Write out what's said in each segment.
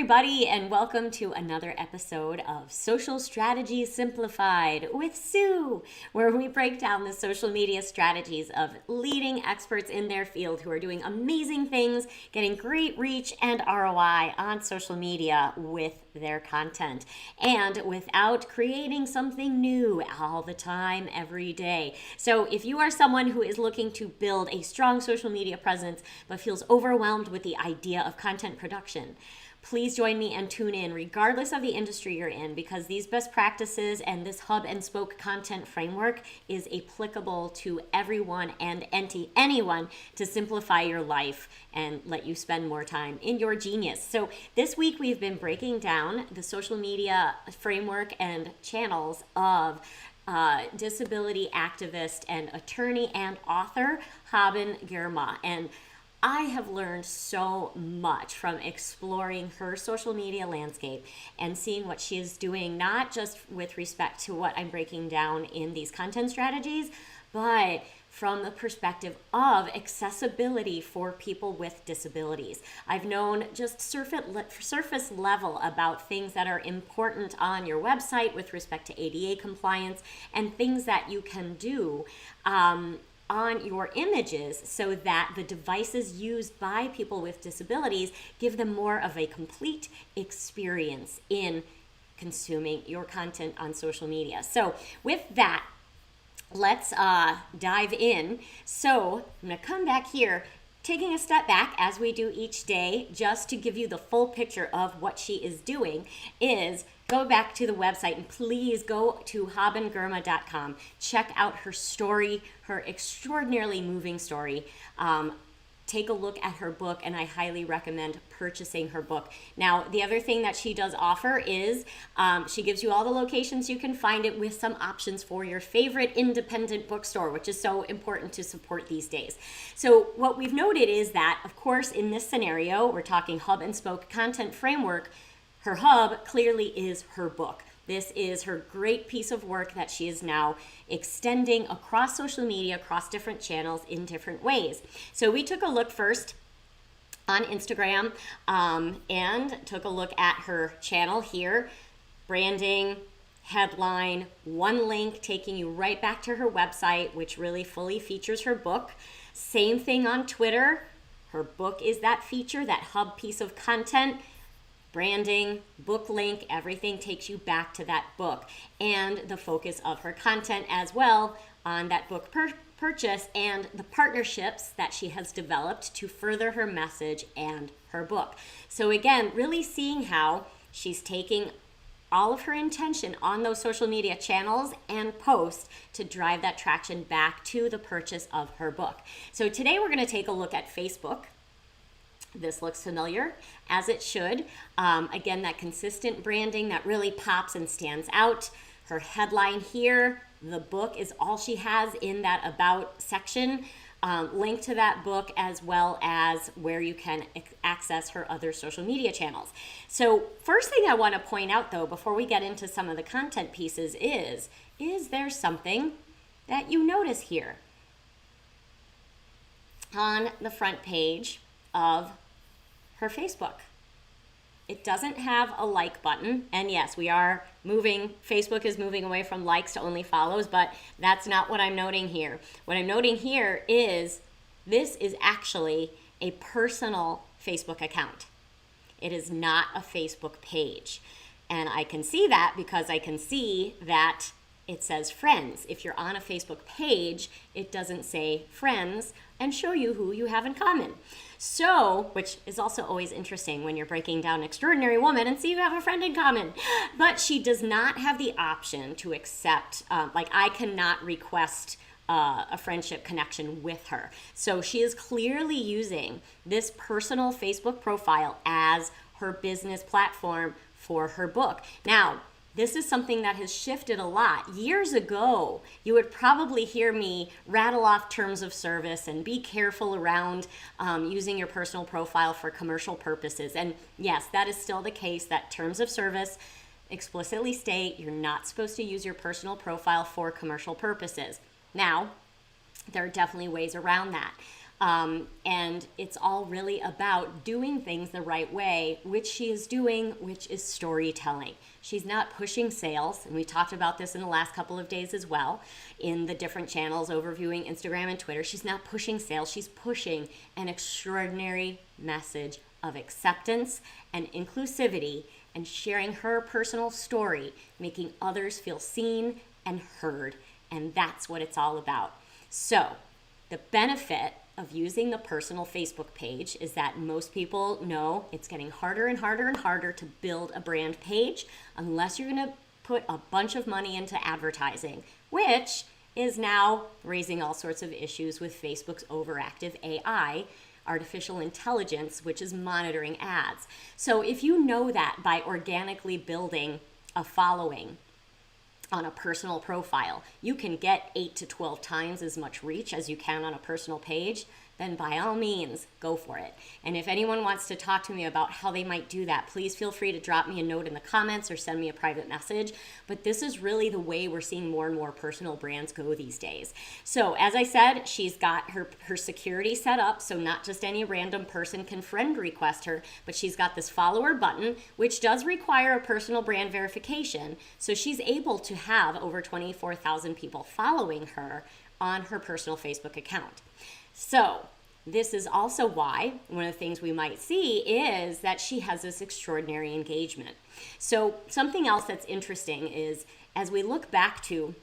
everybody, and welcome to another episode of Social Strategies Simplified with Sue, where we break down the social media strategies of leading experts in their field who are doing amazing things, getting great reach and ROI on social media with their content, and without creating something new all the time, every day. So if you are someone who is looking to build a strong social media presence but feels overwhelmed with the idea of content production, please join me and tune in regardless of the industry you're in, because these best practices and this hub and spoke content framework is applicable to everyone and anyone to simplify your life and let you spend more time in your genius. So this week we've been breaking down the social media framework and channels of disability activist and attorney and author Haben Girma. And I have learned so much from exploring her social media landscape and seeing what she is doing, not just with respect to what I'm breaking down in these content strategies, but from the perspective of accessibility for people with disabilities. I've known just surface level about things that are important on your website with respect to ADA compliance and things that you can do on your images so that the devices used by people with disabilities give them more of a complete experience in consuming your content on social media. So with that, let's dive in. So I'm going to come back here, taking a step back as we do each day, just to give you the full picture of what she is doing, is go back to the website and please go to habengirma.com. Check out her story, her extraordinarily moving story. Take a look at her book, and I highly recommend purchasing her book. Now, the other thing that she does offer is she gives you all the locations you can find it with some options for your favorite independent bookstore, which is so important to support these days. So what we've noted is that, of course, in this scenario, we're talking hub and spoke content framework. Her hub clearly is her book. This is her great piece of work that she is now extending across social media, across different channels in different ways. So we took a look first on Instagram and took a look at her channel here. Branding, headline, one link taking you right back to her website, which really fully features her book. Same thing on Twitter. Her book is that feature, that hub piece of content. Branding, book link, everything takes you back to that book, and the focus of her content as well on that book purchase and the partnerships that she has developed to further her message and her book. So again, really seeing how she's taking all of her intention on those social media channels and posts to drive that traction back to the purchase of her book. So today we're going to take a look at Facebook. This looks familiar, as it should. Again, that consistent branding that really pops and stands out. Her headline here, the book is all she has in that about section. Link to that book, as well as where you can access her other social media channels. So first thing I want to point out, though, before we get into some of the content pieces is there something that you notice here on the front page of her Facebook? It doesn't have a like button, and yes, Facebook is moving away from likes to only follows, but that's not what I'm noting here. What I'm noting here is this is actually a personal Facebook account. It is not a Facebook page, and I can see that because I can see that it says friends. If you're on a Facebook page, it doesn't say friends and show you who you have in common. So, which is also always interesting when you're breaking down Extraordinary Woman and see you have a friend in common. But she does not have the option to accept, I cannot request a friendship connection with her. So she is clearly using this personal Facebook profile as her business platform for her book. Now, this is something that has shifted a lot. Years ago, you would probably hear me rattle off terms of service and be careful around using your personal profile for commercial purposes. And yes, that is still the case, that terms of service explicitly state you're not supposed to use your personal profile for commercial purposes. Now, there are definitely ways around that. And it's all really about doing things the right way, which she is doing, which is storytelling. She's not pushing sales, and we talked about this in the last couple of days as well in the different channels overviewing Instagram and Twitter. She's not pushing sales, she's pushing an extraordinary message of acceptance and inclusivity and sharing her personal story, making others feel seen and heard. And that's what it's all about. So, the benefit of using the personal Facebook page is that most people know it's getting harder and harder and harder to build a brand page unless you're going to put a bunch of money into advertising, which is now raising all sorts of issues with Facebook's overactive AI, artificial intelligence, which is monitoring ads. So if you know that by organically building a following on a personal profile, you can get 8 to 12 times as much reach as you can on a personal page, then by all means, go for it. And if anyone wants to talk to me about how they might do that, please feel free to drop me a note in the comments or send me a private message. But this is really the way we're seeing more and more personal brands go these days. So as I said, she's got her security set up, so not just any random person can friend request her, but she's got this follower button, which does require a personal brand verification. So she's able to have over 24,000 people following her on her personal Facebook account. So this is also why one of the things we might see is that she has this extraordinary engagement. So something else that's interesting is as we look back to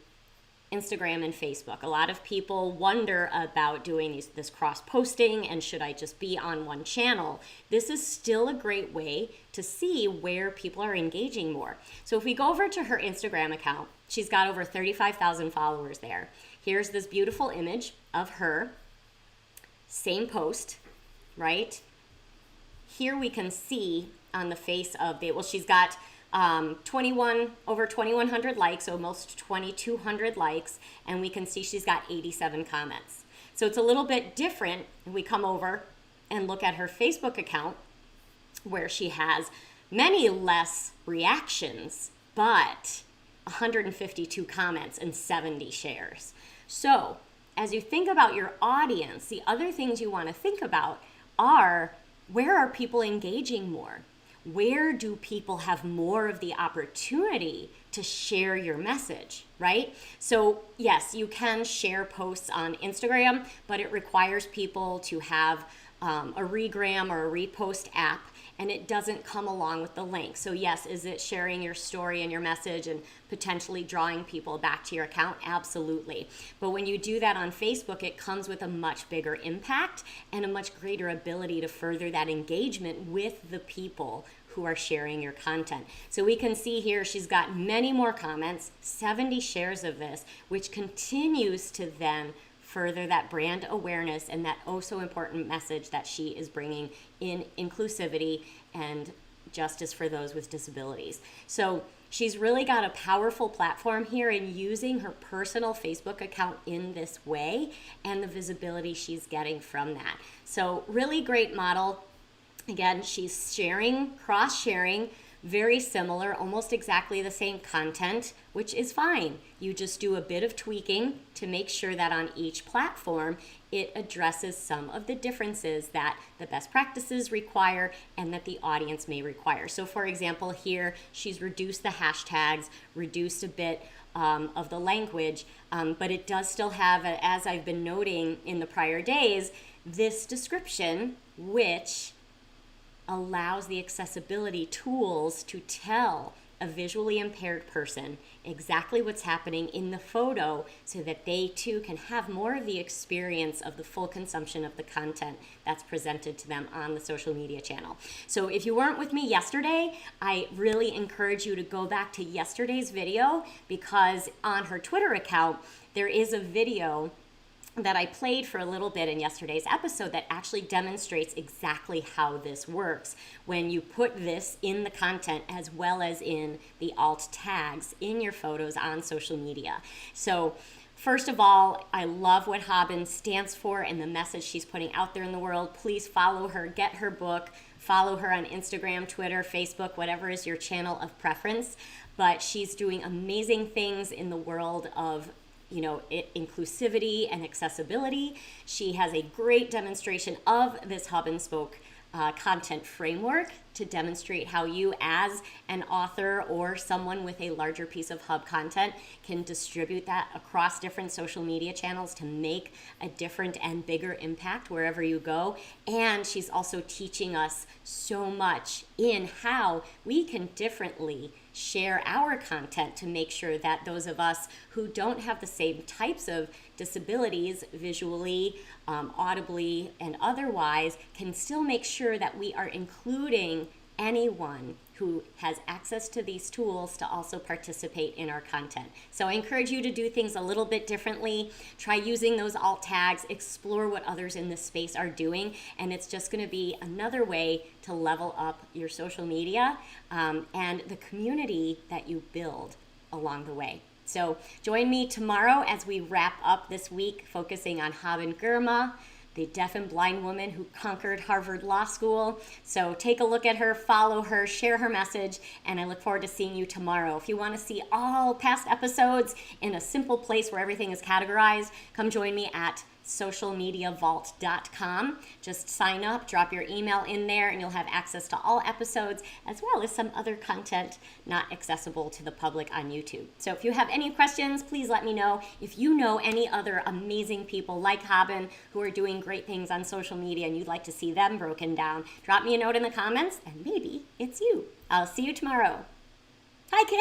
Instagram and Facebook, a lot of people wonder about doing this cross-posting and should I just be on one channel? This is still a great way to see where people are engaging more. So if we go over to her Instagram account, she's got over 35,000 followers there. Here's this beautiful image of her. Same post, right? Here we can see on the face of the, well, she's got over 2,100 likes, almost 2,200 likes, and we can see she's got 87 comments. So it's a little bit different. We come over and look at her Facebook account where she has many less reactions, but 152 comments and 70 shares. So as you think about your audience, the other things you want to think about are where are people engaging more? Where do people have more of the opportunity to share your message, right? So yes, you can share posts on Instagram, but it requires people to have a regram or a repost app, and it doesn't come along with the link. So yes, is it sharing your story and your message and potentially drawing people back to your account? Absolutely. But when you do that on Facebook, it comes with a much bigger impact and a much greater ability to further that engagement with the people who are sharing your content. So we can see here she's got many more comments, 70 shares of this, which continues to then further that brand awareness and that oh so important message that she is bringing in inclusivity and justice for those with disabilities. So she's really got a powerful platform here in using her personal Facebook account in this way and the visibility she's getting from that. So really great model. Again, she's sharing, cross-sharing, very similar, almost exactly the same content, which is fine. You just do a bit of tweaking to make sure that on each platform, it addresses some of the differences that the best practices require and that the audience may require. So for example, here, she's reduced the hashtags, reduced a bit of the language, but it does still have, as I've been noting in the prior days, this description, which allows the accessibility tools to tell a visually impaired person exactly what's happening in the photo so that they too can have more of the experience of the full consumption of the content that's presented to them on the social media channel. So if you weren't with me yesterday, I really encourage you to go back to yesterday's video because on her Twitter account, there is a video that I played for a little bit in yesterday's episode that actually demonstrates exactly how this works when you put this in the content as well as in the alt tags in your photos on social media. So first of all, I love what Haben stands for and the message she's putting out there in the world. Please follow her, get her book, follow her on Instagram, Twitter, Facebook, whatever is your channel of preference. But she's doing amazing things in the world of inclusivity and accessibility. She has a great demonstration of this hub and spoke content framework to demonstrate how you as an author or someone with a larger piece of hub content can distribute that across different social media channels to make a different and bigger impact wherever you go. And she's also teaching us so much in how we can differently share our content to make sure that those of us who don't have the same types of disabilities visually, audibly, and otherwise can still make sure that we are including anyone who has access to these tools to also participate in our content. So I encourage you to do things a little bit differently. Try using those alt tags, explore what others in this space are doing, and it's just going to be another way to level up your social media and the community that you build along the way. So join me tomorrow as we wrap up this week focusing on Haben Girma, the deaf and blind woman who conquered Harvard Law School. So take a look at her, follow her, share her message, and I look forward to seeing you tomorrow. If you want to see all past episodes in a simple place where everything is categorized, come join me at socialmediavault.com. Just sign up, drop your email in there, and you'll have access to all episodes as well as some other content not accessible to the public on YouTube. So if you have any questions, please let me know. If you know any other amazing people like Haben who are doing great things on social media and you'd like to see them broken down, drop me a note in the comments and maybe it's you. I'll see you tomorrow. Hi, Kim.